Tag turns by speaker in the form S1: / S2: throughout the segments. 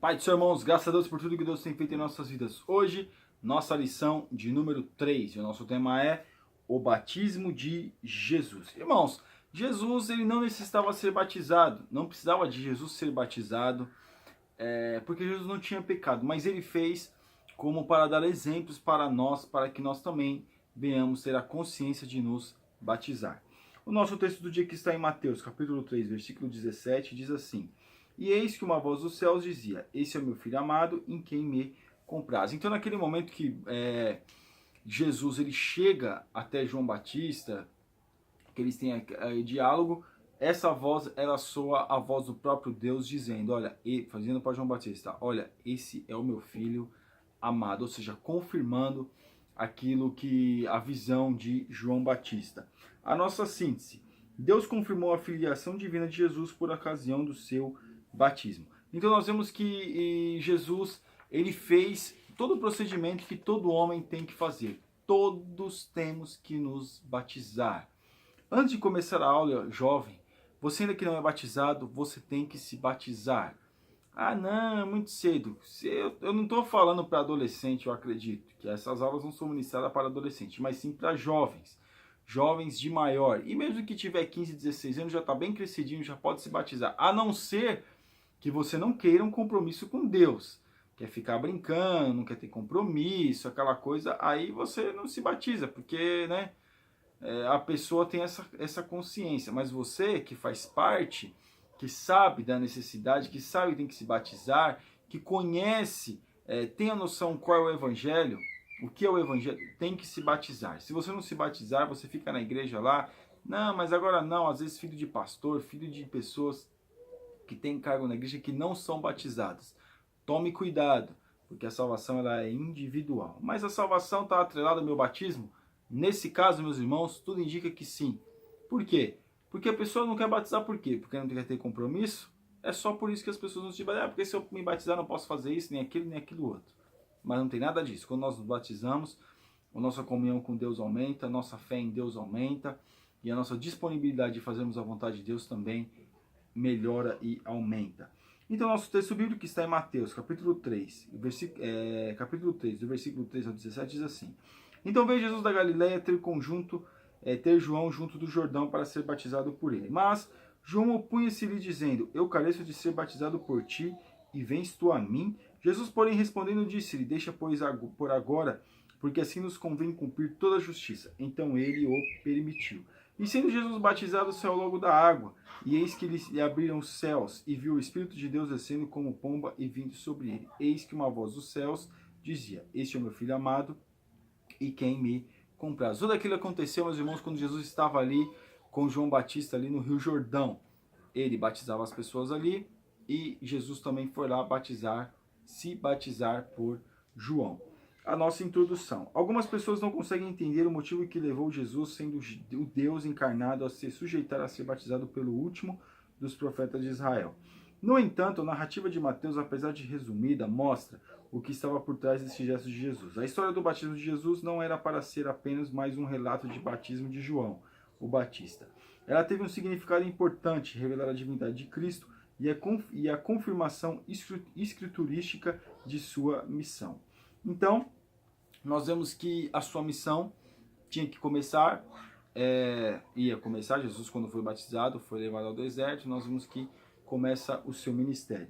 S1: Pai do Senhor, irmãos, graças a Deus por tudo que Deus tem feito em nossas vidas. Hoje, nossa lição de número 3, e o nosso tema é o batismo de Jesus. Irmãos, Jesus ele não necessitava ser batizado, não precisava de Jesus ser batizado, porque Jesus não tinha pecado, mas ele fez como para dar exemplos para nós, para que nós também venhamos ter a consciência de nos batizar. O nosso texto do dia que está em Mateus, capítulo 3, versículo 17, diz assim: E eis que uma voz dos céus dizia: Esse é o meu filho amado, em quem me compraz. Então, naquele momento que Jesus ele chega até João Batista, que eles têm diálogo, essa voz ela soa a voz do próprio Deus dizendo, olha, fazendo para João Batista, olha, esse é o meu filho amado, ou seja, confirmando aquilo que a visão de João Batista. A nossa síntese: Deus confirmou a filiação divina de Jesus por ocasião do seu batismo. Então nós vemos que Jesus ele fez todo o procedimento que todo homem tem que fazer. Todos temos que nos batizar. Antes de começar a aula, jovem, você ainda que não é batizado, você tem que se batizar. Ah, não, é muito cedo. Eu não estou falando para adolescente, eu acredito, que essas aulas não são ministradas para adolescente, mas sim para jovens. Jovens de maior. E mesmo que tiver 15, 16 anos, já está bem crescidinho, já pode se batizar. A não ser que você não queira um compromisso com Deus. Quer ficar brincando, não quer ter compromisso, aquela coisa, aí você não se batiza, porque, né? A pessoa tem essa consciência, mas você que faz parte, que sabe da necessidade, que sabe que tem que se batizar, que conhece, tem a noção qual é o evangelho, o que é o evangelho, tem que se batizar. Se você não se batizar, você fica na igreja lá, não, mas agora não, às vezes filho de pastor, filho de pessoas que têm cargo na igreja que não são batizadas. Tome cuidado, porque a salvação ela é individual. Mas a salvação está atrelada ao meu batismo? Nesse caso, meus irmãos, tudo indica que sim. Por quê? Porque a pessoa não quer batizar por quê? Porque não quer ter compromisso? É só por isso que as pessoas não se batizam. Porque se eu me batizar não posso fazer isso, nem aquilo outro. Mas não tem nada disso. Quando nós nos batizamos, a nossa comunhão com Deus aumenta, a nossa fé em Deus aumenta e a nossa disponibilidade de fazermos a vontade de Deus também melhora e aumenta. Então, nosso texto bíblico que está em Mateus, capítulo 3, capítulo 3, do versículo 3 ao 17, diz assim: Então veio Jesus da Galileia ter João junto do Jordão para ser batizado por ele. Mas João opunha-se-lhe dizendo: Eu careço de ser batizado por ti, e vens tu a mim? Jesus, porém, respondendo, disse-lhe: Deixa, pois, por agora, porque assim nos convém cumprir toda a justiça. Então ele o permitiu. E sendo Jesus batizado, saiu logo da água, e eis que lhe abriram os céus, e viu o Espírito de Deus descendo como pomba e vindo sobre ele. Eis que uma voz dos céus dizia: Este é o meu filho amado, e quem me compraz. Tudo aquilo aconteceu, meus irmãos, quando Jesus estava ali com João Batista, ali no Rio Jordão. Ele batizava as pessoas ali, e Jesus também foi lá se batizar por João. A nossa introdução. Algumas pessoas não conseguem entender o motivo que levou Jesus, sendo o Deus encarnado, a se sujeitar a ser batizado pelo último dos profetas de Israel. No entanto, a narrativa de Mateus, apesar de resumida, mostra o que estava por trás desse gesto de Jesus. A história do batismo de Jesus não era para ser apenas mais um relato de batismo de João, o Batista. Ela teve um significado importante, revelar a divindade de Cristo e a confirmação escriturística de sua missão. Então, nós vemos que a sua missão tinha que começar, ia começar, Jesus quando foi batizado, foi levado ao deserto, nós vemos que começa o seu ministério.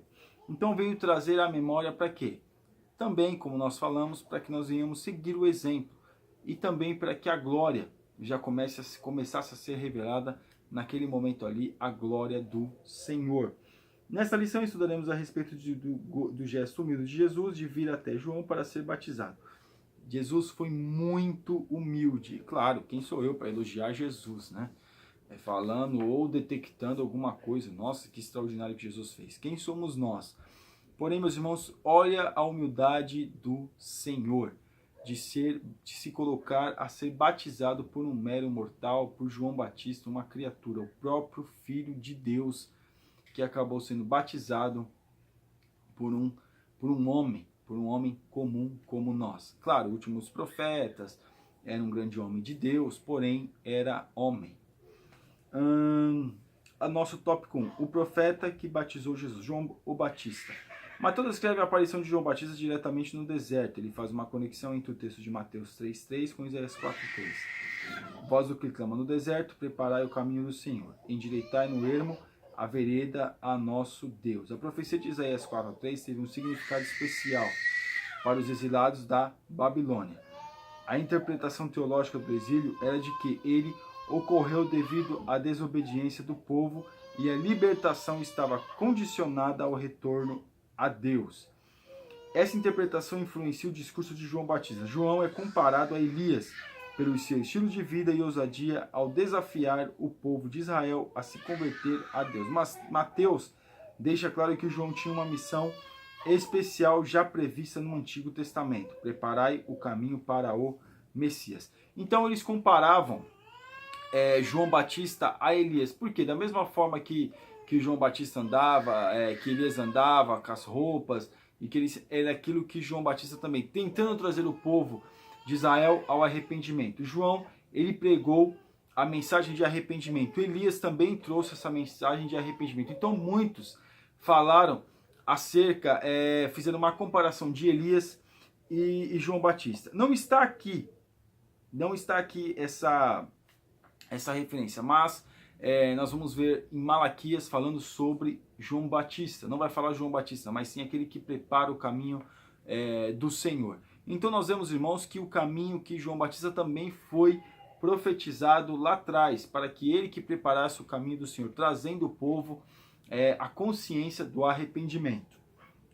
S1: Então veio trazer a memória para quê? Também, como nós falamos, para que nós venhamos seguir o exemplo e também para que a glória já começasse a ser revelada naquele momento ali, a glória do Senhor. Nesta lição estudaremos a respeito do gesto humilde de Jesus de vir até João para ser batizado. Jesus foi muito humilde. Claro, quem sou eu para elogiar Jesus, né? Falando ou detectando alguma coisa. Nossa, que extraordinário que Jesus fez. Quem somos nós? Porém, meus irmãos, olha a humildade do Senhor. De se colocar a ser batizado por um mero mortal, por João Batista, uma criatura, o próprio Filho de Deus, que acabou sendo batizado por um homem comum como nós. Claro, últimos profetas, era um grande homem de Deus, porém era homem. Nosso tópico 1, o profeta que batizou Jesus, João o Batista. Mateus descreve a aparição de João Batista diretamente no deserto. Ele faz uma conexão entre o texto de Mateus 3,3 com Isaías 4,3. Voz do que clama no deserto, preparai o caminho do Senhor, endireitai no ermo a vereda a nosso Deus. A profecia de Isaías 4,3 teve um significado especial para os exilados da Babilônia. A interpretação teológica do exílio era de que ele ocorreu devido à desobediência do povo e a libertação estava condicionada ao retorno a Deus. Essa interpretação influencia o discurso de João Batista. João é comparado a Elias pelo seu estilo de vida e ousadia ao desafiar o povo de Israel a se converter a Deus. Mas Mateus deixa claro que João tinha uma missão especial já prevista no Antigo Testamento. Preparai o caminho para o Messias. Então eles comparavam João Batista a Elias. Por quê? Da mesma forma que João Batista andava, que Elias andava com as roupas, e que ele era aquilo que João Batista também, tentando trazer o povo de Israel ao arrependimento. João, ele pregou a mensagem de arrependimento. Elias também trouxe essa mensagem de arrependimento. Então muitos falaram fizeram uma comparação de Elias e João Batista. Não está aqui essa referência, mas nós vamos ver em Malaquias falando sobre João Batista. Não vai falar João Batista, mas sim aquele que prepara o caminho do Senhor. Então nós vemos, irmãos, que o caminho que João Batista também foi profetizado lá atrás, para que ele que preparasse o caminho do Senhor, trazendo o povo a consciência do arrependimento.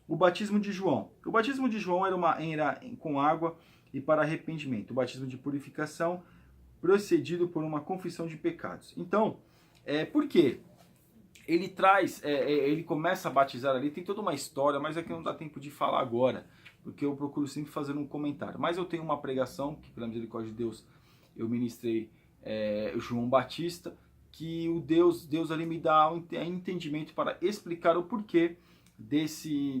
S1: O batismo de João. O batismo de João era com água e para arrependimento. O batismo de purificação, precedido por uma confissão de pecados. Então, por quê? Ele começa a batizar ali, tem toda uma história, mas aqui não dá tempo de falar agora, porque eu procuro sempre fazer um comentário. Mas eu tenho uma pregação, que pela misericórdia de Deus eu ministrei João Batista, que o Deus ali me dá um entendimento para explicar o porquê desse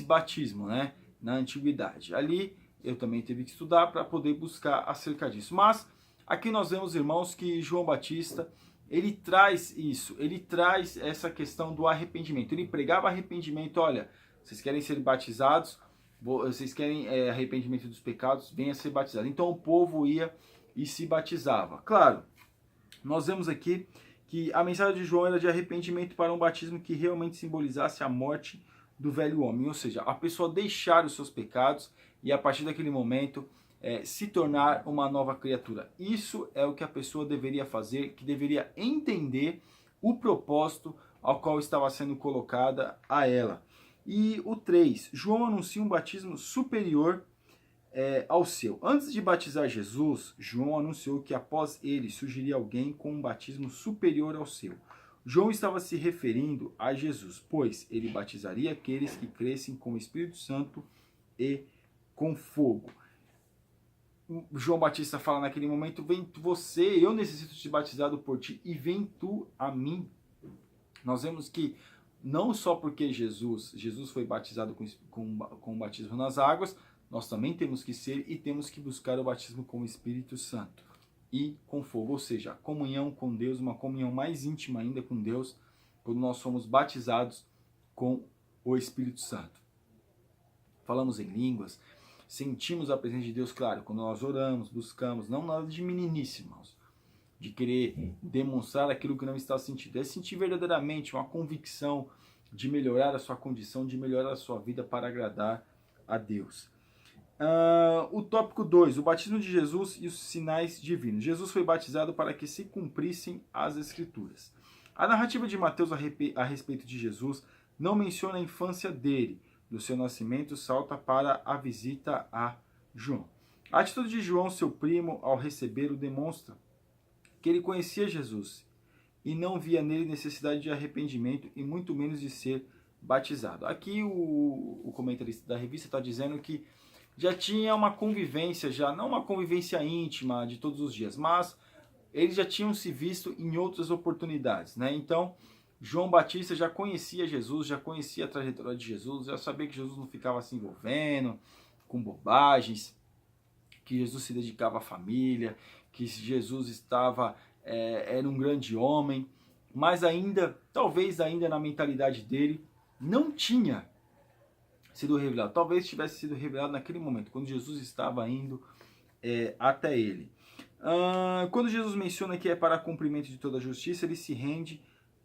S1: batismo, né, na antiguidade. Ali eu também tive que estudar para poder buscar acerca disso. Mas aqui nós vemos, irmãos, que João Batista, ele traz isso, ele traz essa questão do arrependimento. Ele pregava arrependimento, olha, vocês querem ser batizados, vocês querem arrependimento dos pecados, venha ser batizado. Então o povo ia e se batizava. Claro, nós vemos aqui que a mensagem de João era de arrependimento para um batismo que realmente simbolizasse a morte do velho homem, ou seja, a pessoa deixar os seus pecados e a partir daquele momento se tornar uma nova criatura. Isso é o que a pessoa deveria fazer, que deveria entender o propósito ao qual estava sendo colocada a ela. E o 3, João anuncia um batismo superior ao seu. Antes de batizar Jesus, João anunciou que após ele surgiria alguém com um batismo superior ao seu. João estava se referindo a Jesus, pois ele batizaria aqueles que crescem com o Espírito Santo e com fogo. João Batista fala naquele momento, vem você, eu necessito ser batizado por ti, e vem tu a mim. Nós vemos que não só porque Jesus foi batizado com o batismo nas águas, nós também temos que ser e temos que buscar o batismo com o Espírito Santo e com fogo, ou seja, a comunhão com Deus, uma comunhão mais íntima ainda com Deus, quando nós somos batizados com o Espírito Santo. Falamos em línguas, sentimos a presença de Deus, claro, quando nós oramos, buscamos, não nada de meninice, irmãos, de querer demonstrar aquilo que não está sentindo, é sentir verdadeiramente uma convicção de melhorar a sua condição, de melhorar a sua vida para agradar a Deus. O tópico 2, o batismo de Jesus e os sinais divinos. Jesus foi batizado para que se cumprissem as Escrituras. A narrativa de Mateus a respeito de Jesus não menciona a infância dele. Do seu nascimento, salta para a visita a João. A atitude de João, seu primo, ao recebê-lo, demonstra que ele conhecia Jesus e não via nele necessidade de arrependimento e muito menos de ser batizado. Aqui o comentarista da revista está dizendo que já tinha uma convivência, não uma convivência íntima de todos os dias, mas eles já tinham se visto em outras oportunidades, né? Então, João Batista já conhecia Jesus, já conhecia a trajetória de Jesus, já sabia que Jesus não ficava se envolvendo com bobagens, que Jesus se dedicava à família, que Jesus era um grande homem, mas ainda, talvez ainda na mentalidade dele, não tinha sido revelado. Talvez tivesse sido revelado naquele momento, quando Jesus estava indo até ele. Quando Jesus menciona que é para cumprimento de toda a justiça, ele se rende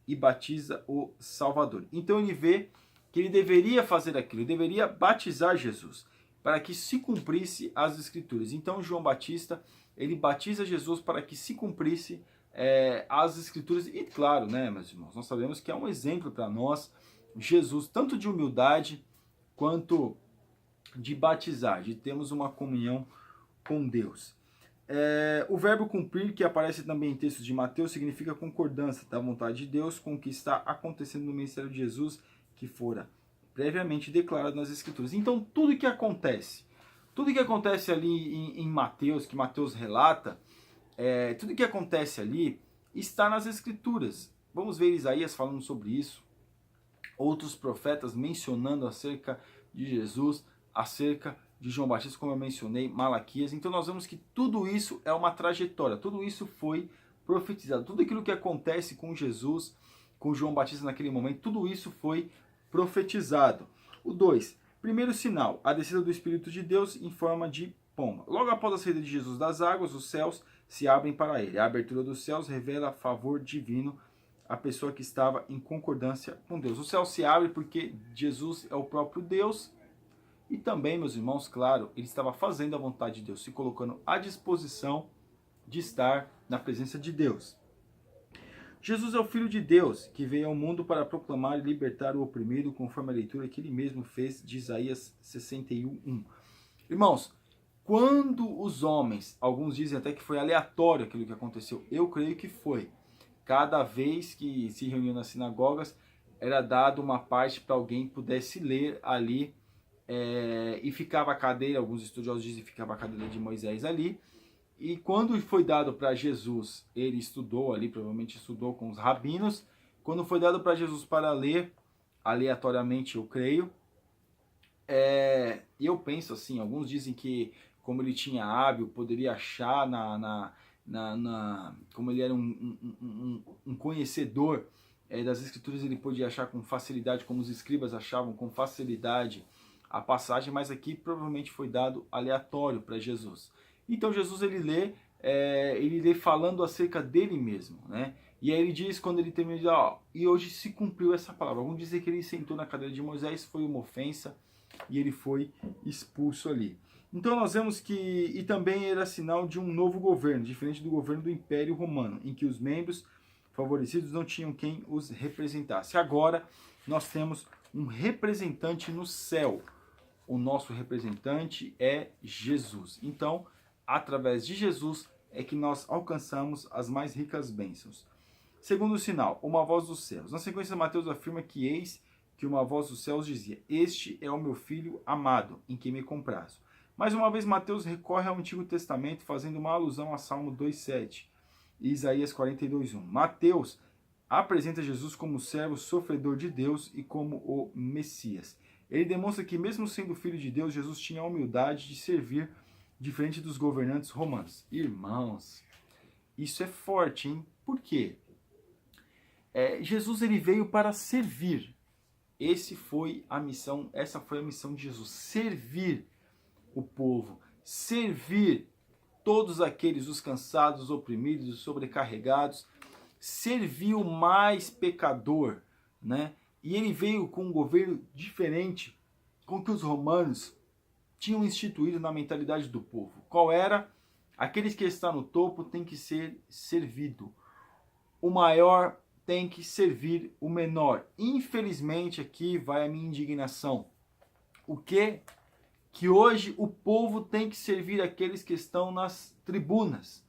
S1: e batiza o Salvador. Então ele vê que ele deveria fazer aquilo, ele deveria batizar Jesus, para que se cumprisse as Escrituras. Então João Batista, ele batiza Jesus para que se cumprisse as Escrituras. E claro, né, meus irmãos, nós sabemos que é um exemplo para nós, Jesus, tanto de humildade quanto de batizar, de termos uma comunhão com Deus. O verbo cumprir, que aparece também em textos de Mateus, significa concordância da vontade de Deus com o que está acontecendo no ministério de Jesus, que fora previamente declarado nas Escrituras. Então, tudo que acontece ali em Mateus, que Mateus relata, tudo que acontece ali está nas Escrituras. Vamos ver Isaías falando sobre isso, outros profetas mencionando acerca de Jesus, acerca de João Batista, como eu mencionei, Malaquias. Então nós vemos que tudo isso é uma trajetória, tudo isso foi profetizado. Tudo aquilo que acontece com Jesus, com João Batista naquele momento, tudo isso foi profetizado. O 2, primeiro sinal, a descida do Espírito de Deus em forma de pomba. Logo após a saída de Jesus das águas, os céus se abrem para ele. A abertura dos céus revela favor divino à pessoa que estava em concordância com Deus. O céu se abre porque Jesus é o próprio Deus. E também, meus irmãos, claro, ele estava fazendo a vontade de Deus, se colocando à disposição de estar na presença de Deus. Jesus é o Filho de Deus, que veio ao mundo para proclamar e libertar o oprimido, conforme a leitura que ele mesmo fez de Isaías 61:1. Irmãos, quando os homens, alguns dizem até que foi aleatório aquilo que aconteceu, eu creio que foi. Cada vez que se reuniam nas sinagogas, era dado uma parte para alguém que pudesse ler ali, e ficava a cadeira, alguns estudiosos dizem que ficava a cadeira de Moisés ali, e quando foi dado para Jesus, ele estudou ali, provavelmente estudou com os rabinos, quando foi dado para Jesus para ler, aleatoriamente eu creio, eu penso assim, alguns dizem que como ele tinha hábil, poderia achar como ele era um conhecedor das Escrituras, ele podia achar com facilidade, como os escribas achavam com facilidade a passagem, mas aqui provavelmente foi dado aleatório para Jesus. Então Jesus ele lê falando acerca dele mesmo, né? E aí ele diz, quando ele termina, e hoje se cumpriu essa palavra. Vamos dizer que ele sentou na cadeira de Moisés, foi uma ofensa e ele foi expulso ali. Então nós vemos que, e também era sinal de um novo governo, diferente do governo do Império Romano, em que os membros favorecidos não tinham quem os representasse. Agora nós temos um representante no céu. O nosso representante é Jesus. Então, através de Jesus é que nós alcançamos as mais ricas bênçãos. Segundo sinal, uma voz dos céus. Na sequência, Mateus afirma que eis que uma voz dos céus dizia: este é o meu filho amado, em quem me comprazo. Mais uma vez, Mateus recorre ao Antigo Testamento, fazendo uma alusão a Salmo 2,7 e Isaías 42,1. Mateus apresenta Jesus como servo sofredor de Deus e como o Messias. Ele demonstra que, mesmo sendo filho de Deus, Jesus tinha a humildade de servir, diferente dos governantes romanos. Irmãos, isso é forte, hein? Por quê? Jesus ele veio para servir. Essa foi a missão de Jesus, servir o povo, servir todos aqueles, os cansados, os oprimidos, os sobrecarregados, servir o mais pecador, né? E ele veio com um governo diferente com que os romanos tinham instituído na mentalidade do povo. Qual era? Aqueles que estão no topo têm que ser servido. O maior tem que servir o menor. Infelizmente, aqui vai a minha indignação. O quê? Que hoje o povo tem que servir aqueles que estão nas tribunas,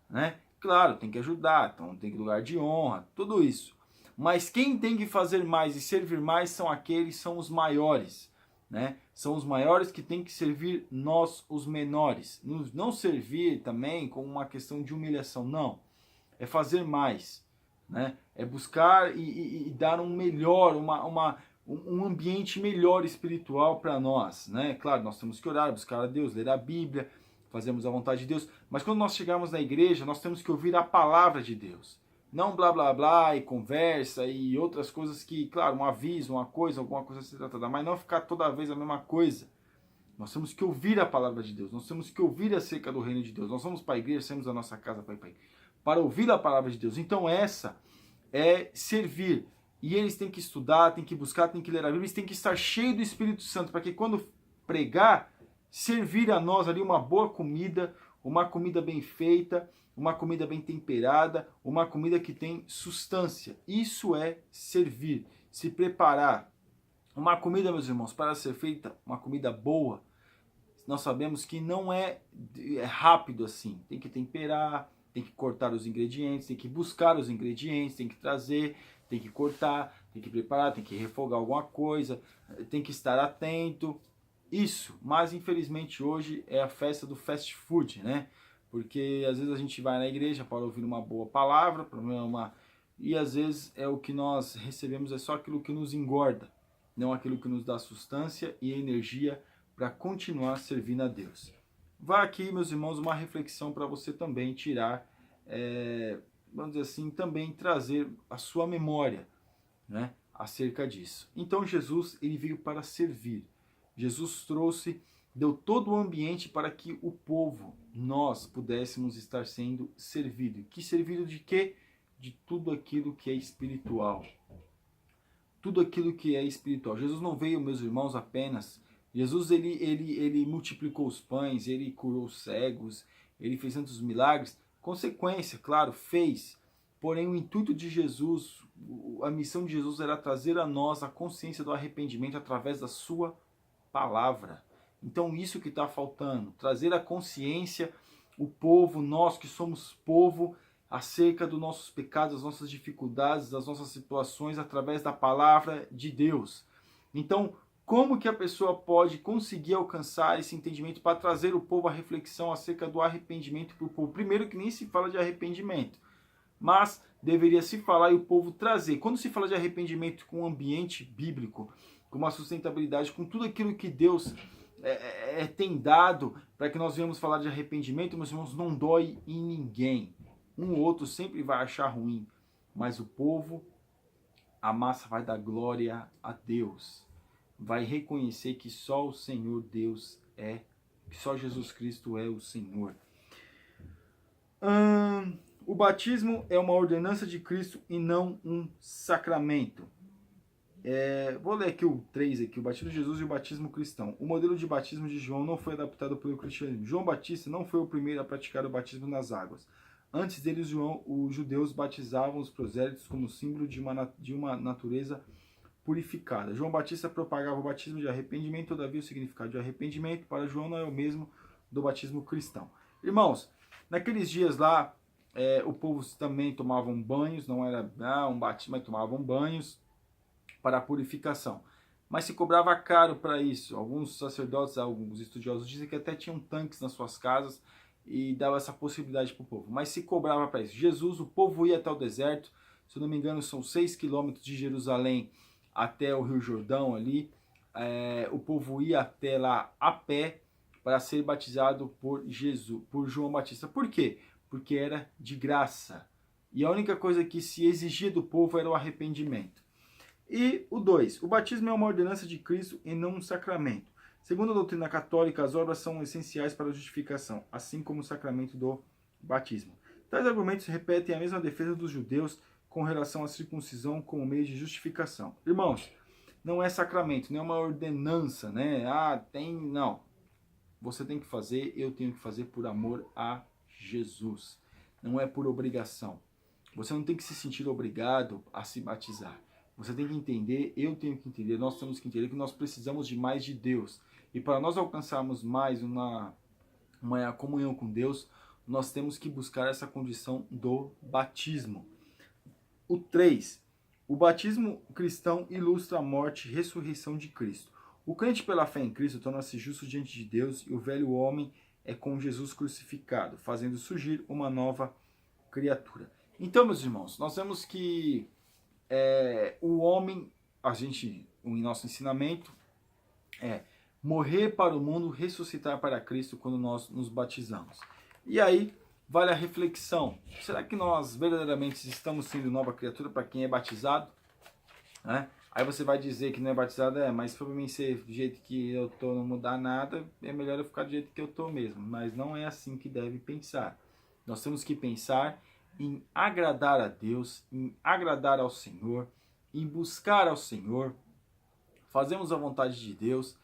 S1: né? Claro, tem que ajudar, então tem que lugar de honra, tudo isso. Mas quem tem que fazer mais e servir mais são os maiores, né? São os maiores que têm que servir nós, os menores. Não servir também com uma questão de humilhação, não. É fazer mais, né? É buscar e dar um melhor, um ambiente melhor espiritual para nós, né? Claro, nós temos que orar, buscar a Deus, ler a Bíblia, fazemos a vontade de Deus, mas quando nós chegarmos na igreja, nós temos que ouvir a palavra de Deus. Não blá blá blá e conversa e outras coisas que, claro, um aviso, uma coisa, alguma coisa a ser tratada, mas não ficar toda vez a mesma coisa. Nós temos que ouvir a palavra de Deus, nós temos que ouvir acerca do reino de Deus. Nós vamos para a igreja, saímos da nossa casa para ouvir a palavra de Deus. Então essa é servir. E eles têm que estudar, têm que buscar, têm que ler a Bíblia, eles têm que estar cheios do Espírito Santo, para que quando pregar, servir a nós ali uma boa comida, uma comida bem feita, uma comida bem temperada, uma comida que tem substância. Isso é servir, se preparar. Uma comida, meus irmãos, para ser feita, uma comida boa, nós sabemos que não é rápido assim. Tem que temperar, tem que cortar os ingredientes, tem que buscar os ingredientes, tem que trazer, tem que cortar, tem que preparar, tem que refogar alguma coisa, tem que estar atento. Isso, mas infelizmente hoje é a festa do fast food, né? Porque às vezes a gente vai na igreja para ouvir uma boa palavra, e às vezes é o que nós recebemos é só aquilo que nos engorda, não aquilo que nos dá sustância e energia para continuar servindo a Deus. Vá aqui, meus irmãos, uma reflexão para você também tirar, vamos dizer assim, também trazer a sua memória, né, acerca disso. Então Jesus, ele veio para servir. Jesus deu todo o ambiente para que o povo, nós, pudéssemos estar sendo servido. Que servido de quê? De tudo aquilo que é espiritual. Tudo aquilo que é espiritual. Jesus não veio, meus irmãos, apenas. Jesus, ele multiplicou os pães, ele curou os cegos, ele fez tantos milagres. Consequência, claro, fez. Porém, o intuito de Jesus, a missão de Jesus era trazer a nós a consciência do arrependimento através da sua palavra. Então isso que está faltando, trazer a consciência, o povo, nós que somos povo, acerca dos nossos pecados, das nossas dificuldades, das nossas situações, através da palavra de Deus. Então, como que a pessoa pode conseguir alcançar esse entendimento para trazer o povo à reflexão acerca do arrependimento para o povo? Primeiro que nem se fala de arrependimento, mas deveria se falar e o povo trazer. Quando se fala de arrependimento com um ambiente bíblico, com uma sustentabilidade, com tudo aquilo que Deus tem dado para que nós venhamos falar de arrependimento, meus irmãos, não dói em ninguém. Um ou outro sempre vai achar ruim, mas o povo, a massa vai dar glória a Deus. Vai reconhecer que só o Senhor Deus que só Jesus Cristo é o Senhor. O batismo é uma ordenança de Cristo e não um sacramento. Vou ler aqui o 3, aqui, o batismo de Jesus e o batismo cristão. O modelo de batismo de João não foi adaptado pelo cristianismo. João Batista não foi o primeiro a praticar o batismo nas águas. Antes dele, os judeus batizavam os prosélitos como símbolo de uma natureza purificada. João Batista propagava o batismo de arrependimento, todavia o significado de arrependimento para João não é o mesmo do batismo cristão. Irmãos, naqueles dias lá, o povo também tomavam banhos, não era um batismo, mas tomavam banhos para a purificação. Mas se cobrava caro para isso. Alguns sacerdotes, alguns estudiosos dizem que até tinham tanques nas suas casas e dava essa possibilidade para o povo. Mas se cobrava para isso. Jesus, o povo ia até o deserto, se eu não me engano são 6 quilômetros de Jerusalém até o Rio Jordão ali. O povo ia até lá a pé para ser batizado por João Batista. Por quê? Porque era de graça. E a única coisa que se exigia do povo era o arrependimento. E o 2, o batismo é uma ordenança de Cristo e não um sacramento. Segundo a doutrina católica, as obras são essenciais para a justificação, assim como o sacramento do batismo. Tais argumentos repetem a mesma defesa dos judeus com relação à circuncisão como meio de justificação. Irmãos, não é sacramento, não é uma ordenança, né? Não. Você tem que fazer, eu tenho que fazer por amor a Jesus. Não é por obrigação. Você não tem que se sentir obrigado a se batizar. Você tem que entender, eu tenho que entender, nós temos que entender que nós precisamos de mais de Deus. E para nós alcançarmos mais uma comunhão com Deus, nós temos que buscar essa condição do batismo. O 3. O batismo cristão ilustra a morte e ressurreição de Cristo. O crente pela fé em Cristo torna-se justo diante de Deus e o velho homem é com Jesus crucificado, fazendo surgir uma nova criatura. Então, meus irmãos, nós vemos que o homem, em nosso ensinamento, morrer para o mundo, ressuscitar para Cristo quando nós nos batizamos. E aí, vale a reflexão. Será que nós verdadeiramente estamos sendo nova criatura para quem é batizado? Né? Aí você vai dizer que não é batizado, mas para mim ser do jeito que eu tô, não mudar nada, é melhor eu ficar do jeito que eu tô mesmo. Mas não é assim que deve pensar. Nós temos que pensar em agradar a Deus, em agradar ao Senhor, em buscar ao Senhor, fazermos a vontade de Deus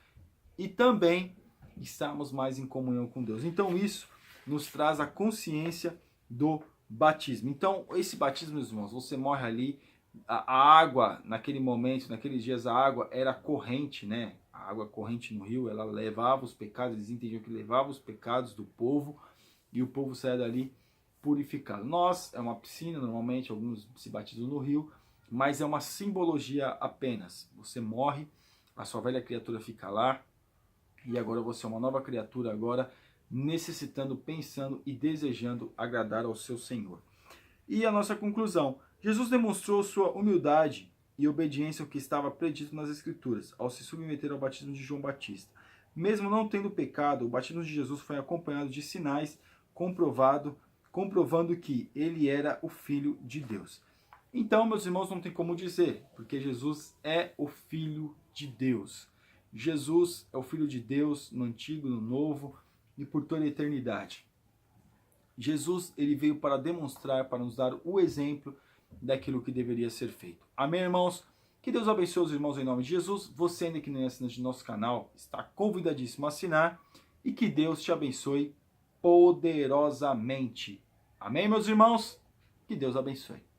S1: e também estarmos mais em comunhão com Deus. Então isso nos traz a consciência do batismo. Então esse batismo, meus irmãos, você morre ali, a água, naquele momento, naqueles dias, a água era corrente, né? A água corrente no rio, ela levava os pecados, eles entendiam que levava os pecados do povo e o povo saia dali purificado. Nós, é uma piscina, normalmente, alguns se batizam no rio, mas é uma simbologia apenas. Você morre, a sua velha criatura fica lá, e agora você é uma nova criatura, agora necessitando, pensando e desejando agradar ao seu Senhor. E a nossa conclusão: Jesus demonstrou sua humildade e obediência ao que estava predito nas Escrituras, ao se submeter ao batismo de João Batista. Mesmo não tendo pecado, o batismo de Jesus foi acompanhado de sinais comprovando que ele era o Filho de Deus. Então, meus irmãos, não tem como dizer, porque Jesus é o Filho de Deus. Jesus é o Filho de Deus no Antigo, no Novo e por toda a eternidade. Jesus, ele veio para demonstrar, para nos dar o exemplo daquilo que deveria ser feito. Amém, irmãos? Que Deus abençoe os irmãos em nome de Jesus. Você ainda que não é assinante do nosso canal, está convidadíssimo a assinar. E que Deus te abençoe poderosamente. Amém, meus irmãos? Que Deus abençoe.